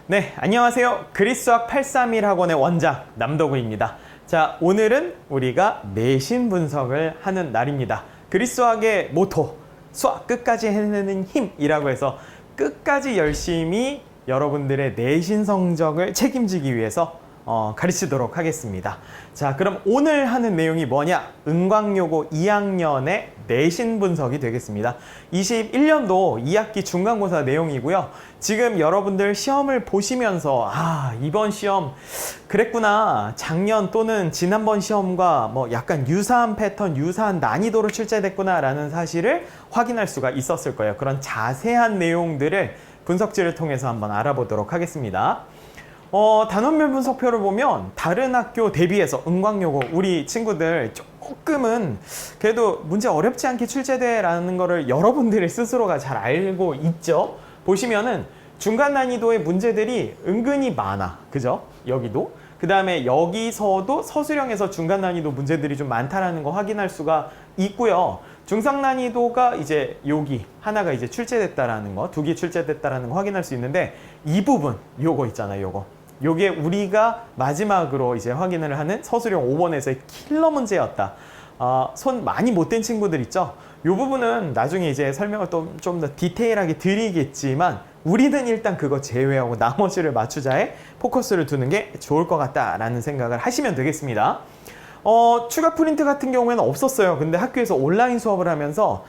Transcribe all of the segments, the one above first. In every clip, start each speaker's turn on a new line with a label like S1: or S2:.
S1: 네, 안녕하세요. 그리스수학 831 학원의 원장 남도구입니다. 자, 오늘은 우리가 내신 분석을 하는 날입니다. 그리스수학의 모토, 수학 끝까지 해내는 힘이라고 해서 끝까지 열심히 여러분들의 내신 성적을 책임지기 위해서 가르치도록 하겠습니다. 자, 그럼 오늘 하는 내용이 뭐냐? 은광여고 2학년의 내신 분석이 되겠습니다. 21년도 2학기 중간고사 내용이고요. 지금 여러분들 시험을 보시면서 이번 시험 그랬구나. 작년 또는 지난번 시험과 뭐 약간 유사한 패턴, 유사한 난이도로 출제됐구나 라는 사실을 확인할 수가 있었을 거예요. 그런 자세한 내용들을 분석지를 통해서 한번 알아보도록 하겠습니다. 단원별 분석표를 보면 다른 학교 대비해서 은광여고 우리 친구들 조금은 그래도 문제 어렵지 않게 출제돼라는 거를 여러분들이 스스로가 잘 알고 있죠. 보시면은 중간 난이도의 문제들이 은근히 많아. 그죠? 여기도. 그 다음에 여기서도 서술형에서 중간 난이도 문제들이 좀 많다라는 거 확인할 수가 있고요. 중상 난이도가 이제 여기 하나가 이제 출제됐다라는 거, 2개 출제됐다라는 거 확인할 수 있는데 이 부분, 요거 있잖아요, 요게 우리가 마지막으로 이제 확인을 하는 서술형 5번에서의 킬러 문제였다. 손 많이 못 댄 친구들 있죠? 이 부분은 나중에 이제 설명을 좀 더 디테일하게 드리겠지만 우리는 일단 그거 제외하고 나머지를 맞추자에 포커스를 두는 게 좋을 것 같다라는 생각을 하시면 되겠습니다. 추가 프린트 같은 경우에는 없었어요. 근데 학교에서 온라인 수업을 하면서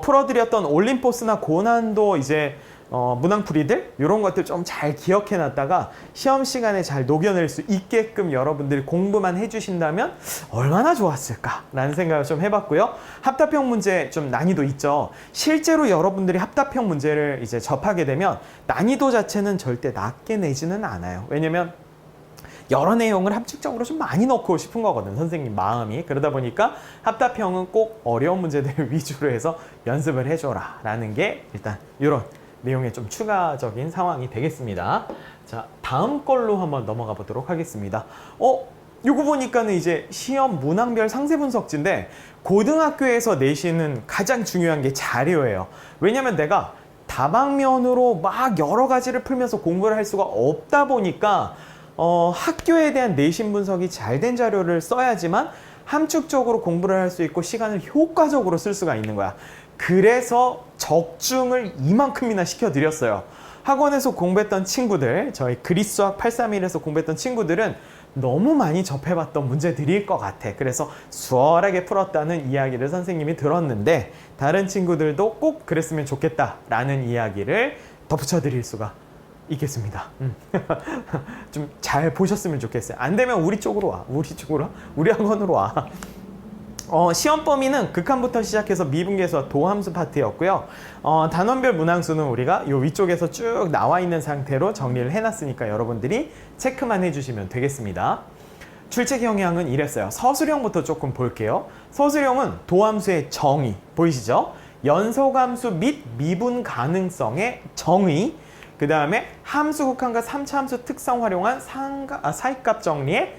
S1: 풀어드렸던 올림포스나 고난도 이제 문항풀이들 이런 것들 좀 잘 기억해 놨다가 시험 시간에 잘 녹여낼 수 있게끔 여러분들이 공부만 해주신다면 얼마나 좋았을까 라는 생각을 좀 해봤고요. 합답형 문제 좀 난이도 있죠. 실제로 여러분들이 합답형 문제를 이제 접하게 되면 난이도 자체는 절대 낮게 내지는 않아요. 왜냐면 여러 내용을 합축적으로 좀 많이 넣고 싶은 거거든, 선생님 마음이. 그러다 보니까 합답형은 꼭 어려운 문제들을 위주로 해서 연습을 해줘라 라는 게 일단 이런 내용에 좀 추가적인 상황이 되겠습니다. 자, 다음 걸로 한번 넘어가 보도록 하겠습니다. 요거 보니까는 이제 시험 문항별 상세 분석지인데 고등학교에서 내시는 가장 중요한 게 자료예요. 왜냐면 내가 다방면으로 막 여러 가지를 풀면서 공부를 할 수가 없다 보니까 학교에 대한 내신 분석이 잘 된 자료를 써야지만 함축적으로 공부를 할 수 있고 시간을 효과적으로 쓸 수가 있는 거야. 그래서 적중을 이만큼이나 시켜드렸어요. 학원에서 공부했던 친구들, 저희 그리스수학 831에서 공부했던 친구들은 너무 많이 접해봤던 문제들일 것 같아. 그래서 수월하게 풀었다는 이야기를 선생님이 들었는데 다른 친구들도 꼭 그랬으면 좋겠다라는 이야기를 덧붙여 드릴 수가 있겠습니다. 좀 잘 보셨으면 좋겠어요. 안 되면 우리 쪽으로 와. 우리 학원으로 와. 시험 범위는 극한부터 시작해서 미분계수와 도함수 파트였고요. 단원별 문항수는 우리가 이 위쪽에서 쭉 나와 있는 상태로 정리를 해놨으니까 여러분들이 체크만 해주시면 되겠습니다. 출제 경향은 이랬어요. 서술형부터 조금 볼게요. 서술형은 도함수의 정의 보이시죠? 연속함수 및 미분 가능성의 정의, 그 다음에 함수 극한과 3차 함수 특성 활용한 사이값 정리의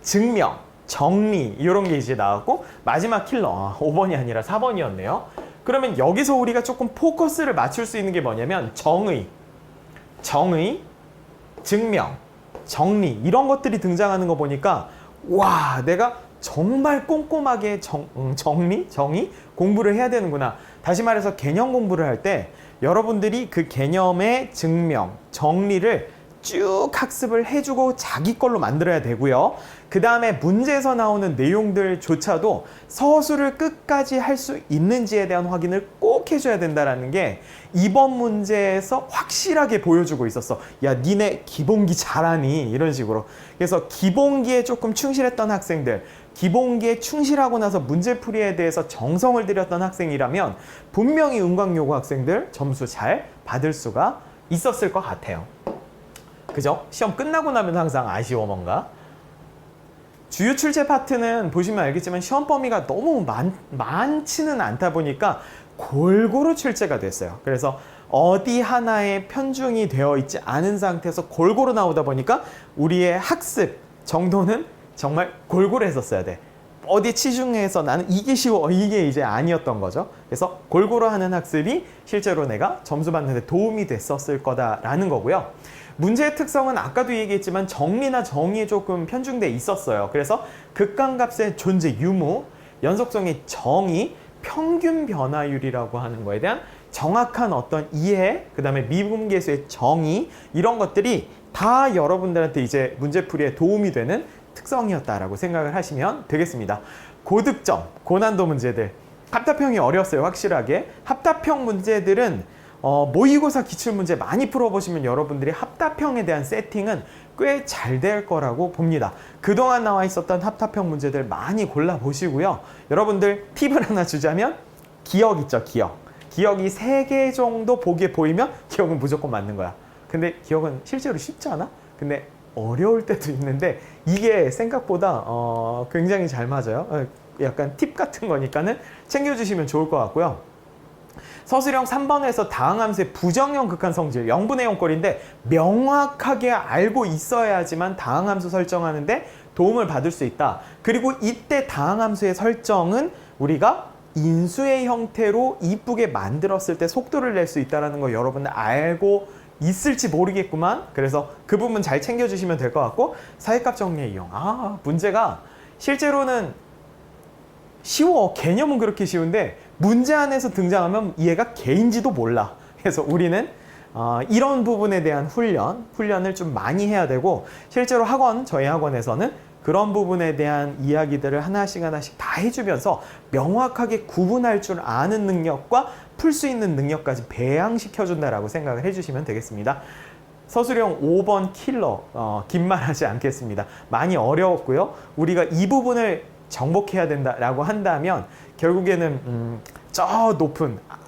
S1: 증명, 정리 이런 게 이제 나왔고 마지막 킬러 5번이 아니라 4번이었네요. 그러면 여기서 우리가 조금 포커스를 맞출 수 있는 게 뭐냐면 정의, 증명, 정리 이런 것들이 등장하는 거 보니까 와, 내가 정말 꼼꼼하게 정의 공부를 해야 되는구나. 다시 말해서 개념 공부를 할 때 여러분들이 그 개념의 증명, 정리를 쭉 학습을 해주고 자기 걸로 만들어야 되고요. 그 다음에 문제에서 나오는 내용들조차도 서술을 끝까지 할 수 있는지에 대한 확인을 꼭 해줘야 된다는 게 이번 문제에서 확실하게 보여주고 있었어. 야, 니네 기본기 잘하니? 이런 식으로. 그래서 기본기에 조금 충실했던 학생들, 기본기에 충실하고 나서 문제풀이에 대해서 정성을 들였던 학생이라면 분명히 은광여고 학생들 점수 잘 받을 수가 있었을 것 같아요. 그죠? 시험 끝나고 나면 항상 아쉬워 뭔가. 주요 출제 파트는 보시면 알겠지만 시험 범위가 너무 많지는 않다 보니까 골고루 출제가 됐어요. 그래서 어디 하나에 편중이 되어 있지 않은 상태에서 골고루 나오다 보니까 우리의 학습 정도는 정말 골고루 했었어야 돼. 어디 치중해서 나는 이게 쉬워 이게 이제 아니었던 거죠. 그래서 골고루 하는 학습이 실제로 내가 점수 받는 데 도움이 됐었을 거다라는 거고요. 문제의 특성은 아까도 얘기했지만 정리나 정의에 조금 편중돼 있었어요. 그래서 극한값의 존재 유무, 연속성의 정의, 평균 변화율이라고 하는 거에 대한 정확한 어떤 이해, 그 다음에 미분계수의 정의, 이런 것들이 다 여러분들한테 이제 문제풀이에 도움이 되는 특성이었다라고 생각을 하시면 되겠습니다. 고득점, 고난도 문제들, 합답형이 어려웠어요. 확실하게. 합답형 문제들은 모의고사 기출문제 많이 풀어보시면 여러분들이 합답형에 대한 세팅은 꽤 잘 될 거라고 봅니다. 그동안 나와 있었던 합답형 문제들 많이 골라보시고요. 여러분들 팁을 하나 주자면 기억 있죠, 기억. 기억이 3개 정도 보기에 보이면 기억은 무조건 맞는 거야. 근데 기억은 실제로 쉽지 않아? 근데 어려울 때도 있는데 이게 생각보다 굉장히 잘 맞아요. 약간 팁 같은 거니까는 챙겨주시면 좋을 것 같고요. 서술형 3번에서 다항함수의 부정형 극한 성질 0분의 0꼴인데 명확하게 알고 있어야지만 다항함수 설정하는데 도움을 받을 수 있다. 그리고 이때 다항함수의 설정은 우리가 인수의 형태로 이쁘게 만들었을 때 속도를 낼 수 있다는 거 여러분들 알고 있을지 모르겠구만. 그래서 그 부분 잘 챙겨주시면 될 것 같고, 사회값 정리의 이용. 문제가 실제로는 쉬워. 개념은 그렇게 쉬운데 문제 안에서 등장하면 얘가 개인지도 몰라. 그래서 우리는 이런 부분에 대한 훈련을 좀 많이 해야 되고, 실제로 저희 학원에서는 그런 부분에 대한 이야기들을 하나씩 다 해주면서 명확하게 구분할 줄 아는 능력과 풀 수 있는 능력까지 배양시켜준다라고 생각을 해주시면 되겠습니다. 서술형 5번 킬러, 긴 말 하지 않겠습니다. 많이 어려웠고요. 우리가 이 부분을 정복해야 된다라고 한다면 결국에는 저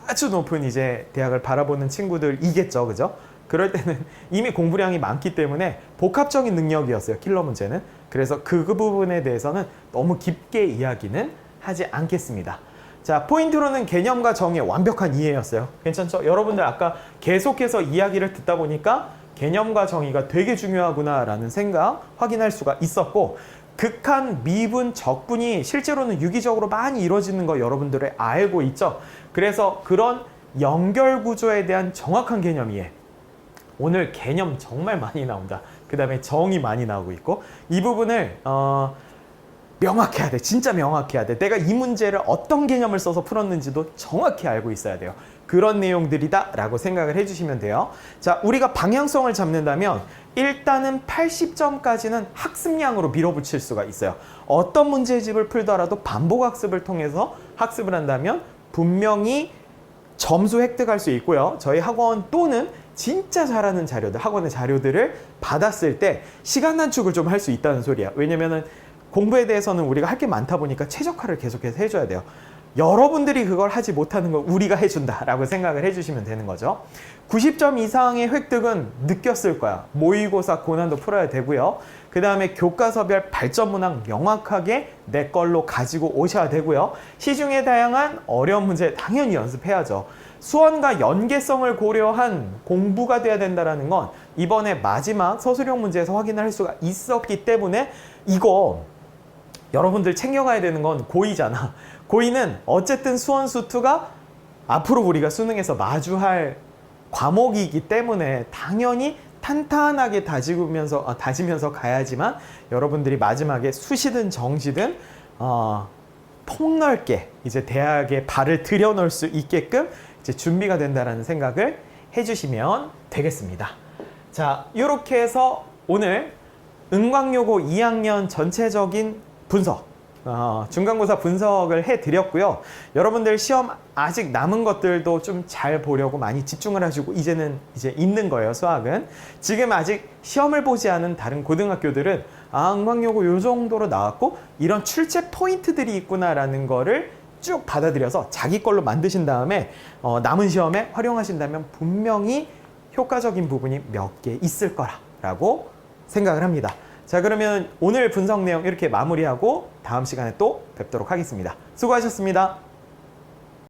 S1: 아주 높은 이제 대학을 바라보는 친구들이겠죠, 그죠? 그럴 때는 이미 공부량이 많기 때문에 복합적인 능력이었어요, 킬러 문제는. 그래서 그 부분에 대해서는 너무 깊게 이야기는 하지 않겠습니다. 자, 포인트로는 개념과 정의 완벽한 이해였어요. 괜찮죠? 여러분들 아까 계속해서 이야기를 듣다 보니까 개념과 정의가 되게 중요하구나라는 생각 확인할 수가 있었고, 극한, 미분, 적분이 실제로는 유기적으로 많이 이루어지는 거 여러분들이 알고 있죠? 그래서 그런 연결 구조에 대한 정확한 개념 이해. 오늘 개념 정말 많이 나온다. 그 다음에 정의 많이 나오고 있고, 이 부분을 명확해야 돼. 진짜 명확해야 돼. 내가 이 문제를 어떤 개념을 써서 풀었는지도 정확히 알고 있어야 돼요. 그런 내용들이다 라고 생각을 해주시면 돼요. 자, 우리가 방향성을 잡는다면 일단은 80점까지는 학습량으로 밀어붙일 수가 있어요. 어떤 문제집을 풀더라도 반복학습을 통해서 학습을 한다면 분명히 점수 획득할 수 있고요. 저희 학원 또는 진짜 잘하는 학원의 자료들을 받았을 때 시간 단축을 좀 할 수 있다는 소리야. 왜냐면은 공부에 대해서는 우리가 할 게 많다 보니까 최적화를 계속해서 해줘야 돼요. 여러분들이 그걸 하지 못하는 걸 우리가 해준다라고 생각을 해주시면 되는 거죠. 90점 이상의 획득은 느꼈을 거야. 모의고사 고난도 풀어야 되고요. 그 다음에 교과서별 발전 문항 명확하게 내 걸로 가지고 오셔야 되고요. 시중에 다양한 어려운 문제 당연히 연습해야죠. 수원과 연계성을 고려한 공부가 돼야 된다는 건 이번에 마지막 서술형 문제에서 확인을 할 수가 있었기 때문에 이거 여러분들 챙겨가야 되는 건 고2잖아. 고2는 어쨌든 수원 수투가 앞으로 우리가 수능에서 마주할 과목이기 때문에 당연히 탄탄하게 다지면서 가야지만 여러분들이 마지막에 수시든 정시든 폭넓게 이제 대학에 발을 들여놓을 수 있게끔 이제 준비가 된다라는 생각을 해주시면 되겠습니다. 자, 이렇게 해서 오늘 은광요고 2학년 전체적인 분석, 중간고사 분석을 해드렸고요. 여러분들 시험 아직 남은 것들도 좀 잘 보려고 많이 집중을 하시고 이제 있는 거예요, 수학은. 지금 아직 시험을 보지 않은 다른 고등학교들은 은광요고 요 정도로 나왔고 이런 출제 포인트들이 있구나라는 거를 쭉 받아들여서 자기 걸로 만드신 다음에 남은 시험에 활용하신다면 분명히 효과적인 부분이 몇 개 있을 거라고 생각을 합니다. 자, 그러면 오늘 분석 내용 이렇게 마무리하고 다음 시간에 또 뵙도록 하겠습니다. 수고하셨습니다.